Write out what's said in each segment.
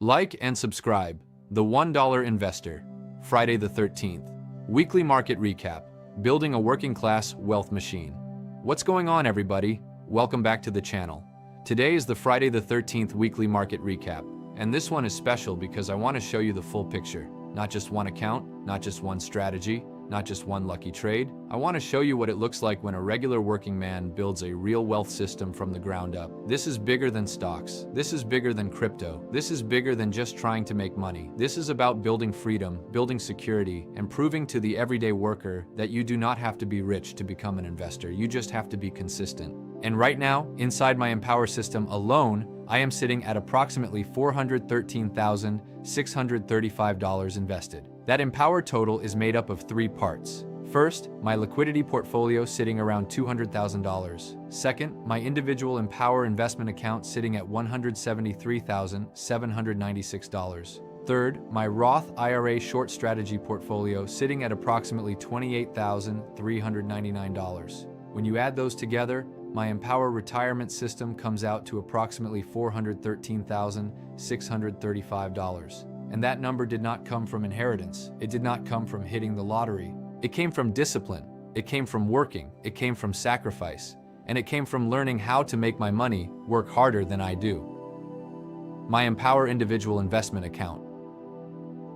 Like and subscribe. The $1 Investor, Friday the 13th. Weekly Market Recap, Building a Working Class Wealth Machine. What's going on, everybody? Welcome back to the channel. Today is the Friday the 13th Weekly Market Recap, and this one is special because I want to show you the full picture. Not just one account, not just one strategy, not just one lucky trade. I want to show you what it looks like when a regular working man builds a real wealth system from the ground up. This is bigger than stocks. This is bigger than crypto. This is bigger than just trying to make money. This is about building freedom, building security, and proving to the everyday worker that you do not have to be rich to become an investor. You just have to be consistent. And right now, inside my Empower system alone, I am sitting at approximately $413,635 invested. That Empower total is made up of three parts. First, my liquidity portfolio sitting around $200,000. Second, my individual Empower investment account sitting at $173,796. Third, my Roth IRA short strategy portfolio sitting at approximately $28,399. When you add those together, my Empower retirement system comes out to approximately $413,635. And that number did not come from inheritance. It did not come from hitting the lottery. It came from discipline. It came from working. It came from sacrifice. And it came from learning how to make my money work harder than I do. My Empower individual investment account.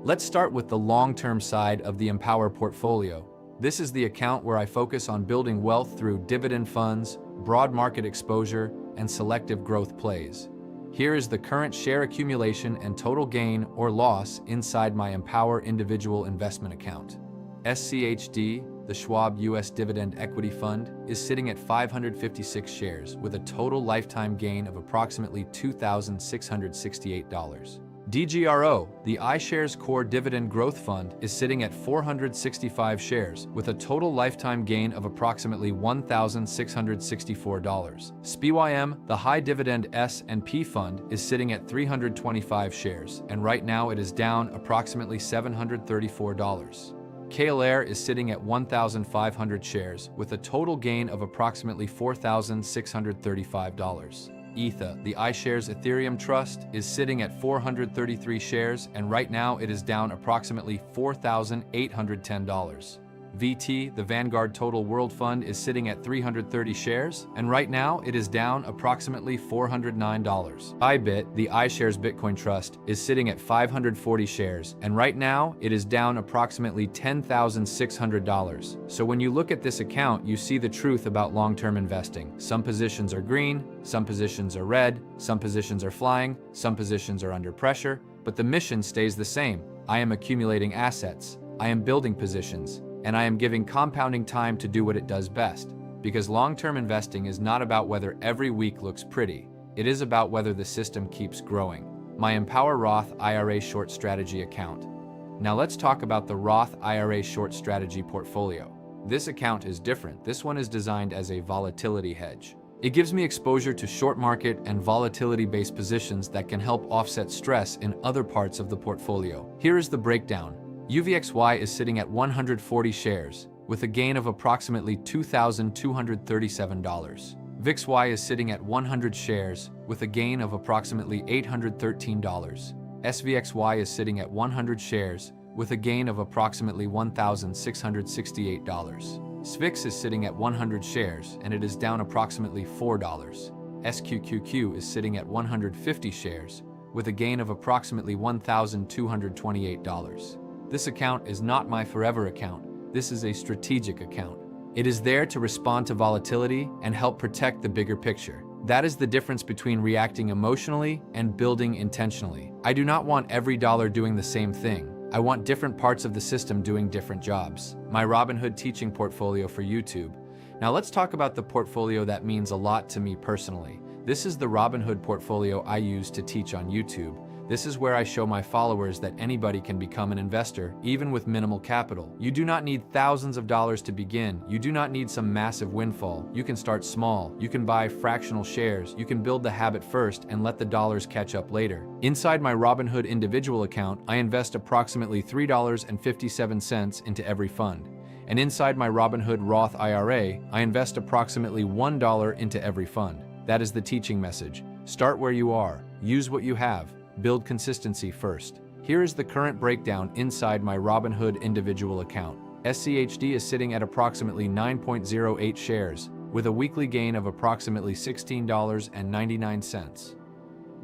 Let's start with the long-term side of the Empower portfolio. This is the account where I focus on building wealth through dividend funds, broad market exposure, and selective growth plays. Here is the current share accumulation and total gain or loss inside my Empower individual investment account. SCHD, the Schwab US Dividend Equity Fund, is sitting at 556 shares with a total lifetime gain of approximately $2,668. DGRO, the iShares Core Dividend Growth Fund, is sitting at 465 shares with a total lifetime gain of approximately $1,664. SPYM, the High Dividend S&P Fund, is sitting at 325 shares, and right now it is down approximately $734. KLR is sitting at 1,500 shares with a total gain of approximately $4,635. ETHA, the iShares Ethereum Trust, is sitting at 433 shares, and right now it is down approximately $4,810. VT, the Vanguard Total World Fund, is sitting at 330 shares, and right now it is down approximately $409. IBIT, the iShares Bitcoin Trust, is sitting at 540 shares, and right now it is down approximately $10,600. So when you look at this account, you see the truth about long-term investing. Some positions are green, some positions are red, some positions are flying, some positions are under pressure, but the mission stays the same. I am accumulating assets, I am building positions, and I am giving compounding time to do what it does best. Because long-term investing is not about whether every week looks pretty. It is about whether the system keeps growing. My Empower Roth IRA Short Strategy account. Now let's talk about the Roth IRA Short Strategy portfolio. This account is different. This one is designed as a volatility hedge. It gives me exposure to short market and volatility-based positions that can help offset stress in other parts of the portfolio. Here is the breakdown. UVXY is sitting at 140 shares, with a gain of approximately $2,237. VIXY is sitting at 100 shares, with a gain of approximately $813. SVXY is sitting at 100 shares, with a gain of approximately $1,668. SVIX is sitting at 100 shares, and it is down approximately $4. SQQQ is sitting at 150 shares, with a gain of approximately $1,228. This account is not my forever account. This is a strategic account. It is there to respond to volatility and help protect the bigger picture. That is the difference between reacting emotionally and building intentionally. I do not want every dollar doing the same thing. I want different parts of the system doing different jobs. My Robinhood teaching portfolio for YouTube. Now let's talk about the portfolio that means a lot to me personally. This is the Robinhood portfolio I use to teach on YouTube. This is where I show my followers that anybody can become an investor, even with minimal capital. You do not need thousands of dollars to begin. You do not need some massive windfall. You can start small. You can buy fractional shares. You can build the habit first and let the dollars catch up later. Inside my Robinhood individual account, I invest approximately $3.57 into every fund. And inside my Robinhood Roth IRA, I invest approximately $1 into every fund. That is the teaching message. Start where you are. Use what you have. Build consistency first. Here is the current breakdown inside my Robinhood individual account. SCHD is sitting at approximately 9.08 shares, with a weekly gain of approximately $16.99.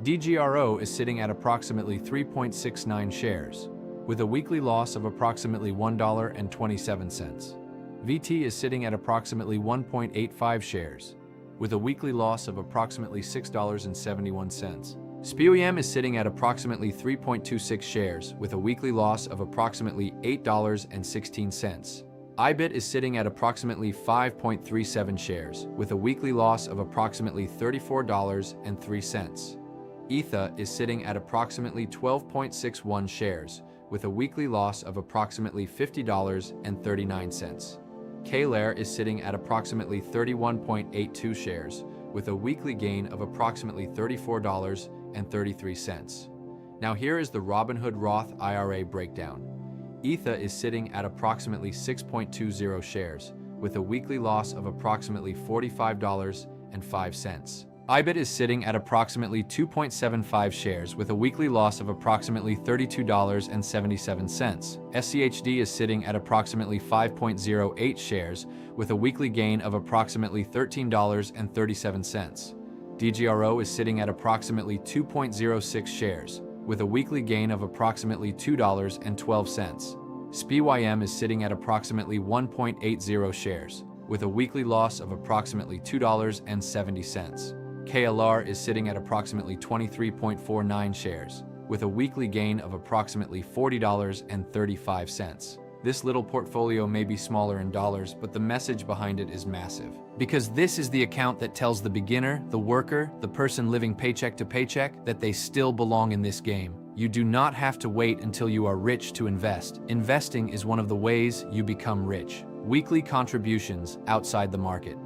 DGRO is sitting at approximately 3.69 shares, with a weekly loss of approximately $1.27. VT is sitting at approximately 1.85 shares, with a weekly loss of approximately $6.71. SPUEM is sitting at approximately 3.26 shares, with a weekly loss of approximately $8.16. IBIT is sitting at approximately 5.37 shares, with a weekly loss of approximately $34.03. ETHA is sitting at approximately 12.61 shares, with a weekly loss of approximately $50.39. KLAIR is sitting at approximately 31.82 shares, with a weekly gain of approximately $34.33. Now here is the Robinhood Roth IRA breakdown. ETHA is sitting at approximately 6.20 shares, with a weekly loss of approximately $45.05. IBIT is sitting at approximately 2.75 shares, with a weekly loss of approximately $32.77. SCHD is sitting at approximately 5.08 shares, with a weekly gain of approximately $13.37. DGRO is sitting at approximately 2.06 shares, with a weekly gain of approximately $2.12. SPYM is sitting at approximately 1.80 shares, with a weekly loss of approximately $2.70. KLR is sitting at approximately 23.49 shares, with a weekly gain of approximately $40.35. This little portfolio may be smaller in dollars, but the message behind it is massive. Because this is the account that tells the beginner, the worker, the person living paycheck to paycheck, that they still belong in this game. You do not have to wait until you are rich to invest. Investing is one of the ways you become rich. Weekly contributions outside the market.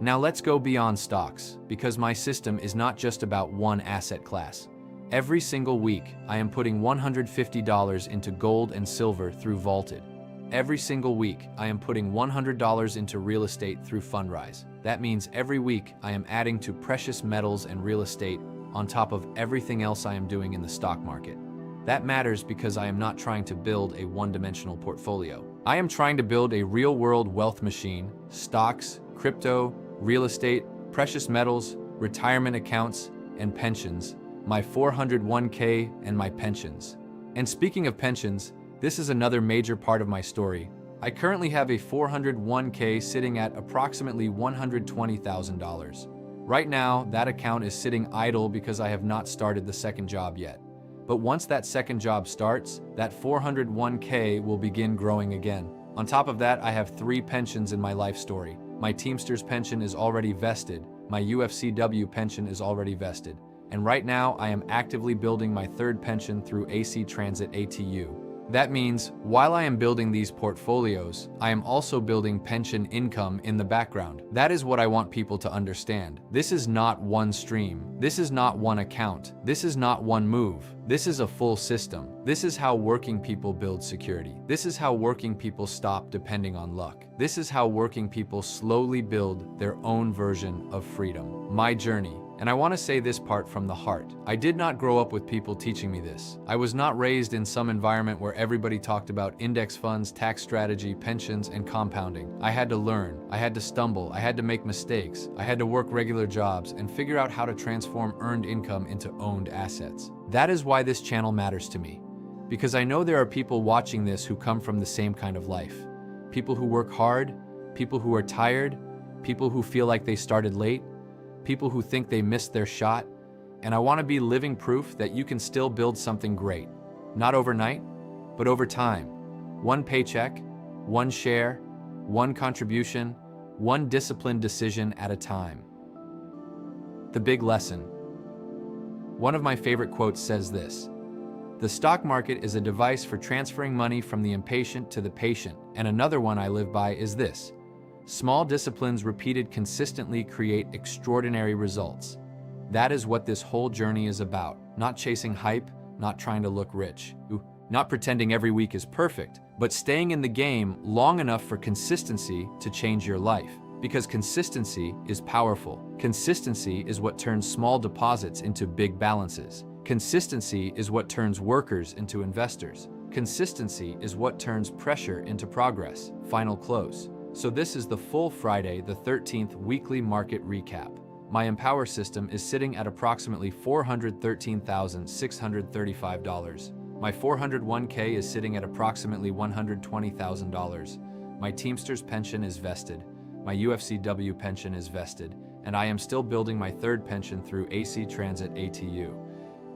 Now let's go beyond stocks, because my system is not just about one asset class. Every single week, I am putting $150 into gold and silver through Vaulted. Every single week, I am putting $100 into real estate through Fundrise. That means every week, I am adding to precious metals and real estate on top of everything else I am doing in the stock market. That matters because I am not trying to build a one-dimensional portfolio. I am trying to build a real-world wealth machine: stocks, crypto, real estate, precious metals, retirement accounts, and pensions, my 401k and my pensions. And speaking of pensions, this is another major part of my story. I currently have a 401k sitting at approximately $120,000. Right now, that account is sitting idle because I have not started the second job yet. But once that second job starts, that 401k will begin growing again. On top of that, I have 3 pensions in my life story. My Teamsters pension is already vested, my UFCW pension is already vested, and right now I am actively building my 3rd pension through AC Transit ATU. That means, while I am building these portfolios, I am also building pension income in the background. That is what I want people to understand. This is not one stream. This is not one account. This is not one move. This is a full system. This is how working people build security. This is how working people stop depending on luck. This is how working people slowly build their own version of freedom. My journey. And I want to say this part from the heart. I did not grow up with people teaching me this. I was not raised in some environment where everybody talked about index funds, tax strategy, pensions, and compounding. I had to learn. I had to stumble. I had to make mistakes. I had to work regular jobs and figure out how to transform earned income into owned assets. That is why this channel matters to me. Because I know there are people watching this who come from the same kind of life. People who work hard, people who are tired, people who feel like they started late, people who think they missed their shot, and I want to be living proof that you can still build something great. Not overnight, but over time. One paycheck, one share, one contribution, one disciplined decision at a time. The big lesson. One of my favorite quotes says this: "The stock market is a device for transferring money from the impatient to the patient." And another one I live by is this: "Small disciplines repeated consistently create extraordinary results." That is what this whole journey is about. Not chasing hype, not trying to look rich, not pretending every week is perfect, but staying in the game long enough for consistency to change your life. Because consistency is powerful. Consistency is what turns small deposits into big balances. Consistency is what turns workers into investors. Consistency is what turns pressure into progress. Final close. So this is the full Friday the 13th weekly market recap. My Empower system is sitting at approximately $413,635. My 401k is sitting at approximately $120,000. My Teamsters pension is vested. My UFCW pension is vested. And I am still building my third pension through AC Transit ATU.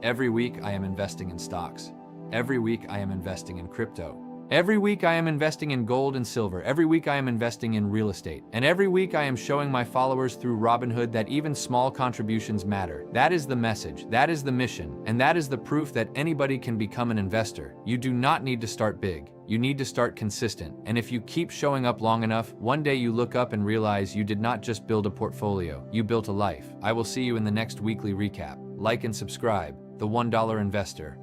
Every week I am investing in stocks. Every week I am investing in crypto. Every week I am investing in gold and silver. Every week I am investing in real estate. And every week I am showing my followers through Robinhood that even small contributions matter. That is the message, that is the mission, and that is the proof that anybody can become an investor. You do not need to start big. You need to start consistent. And if you keep showing up long enough, one day you look up and realize you did not just build a portfolio, you built a life. I will see you in the next weekly recap. Like and subscribe. The $1 Investor.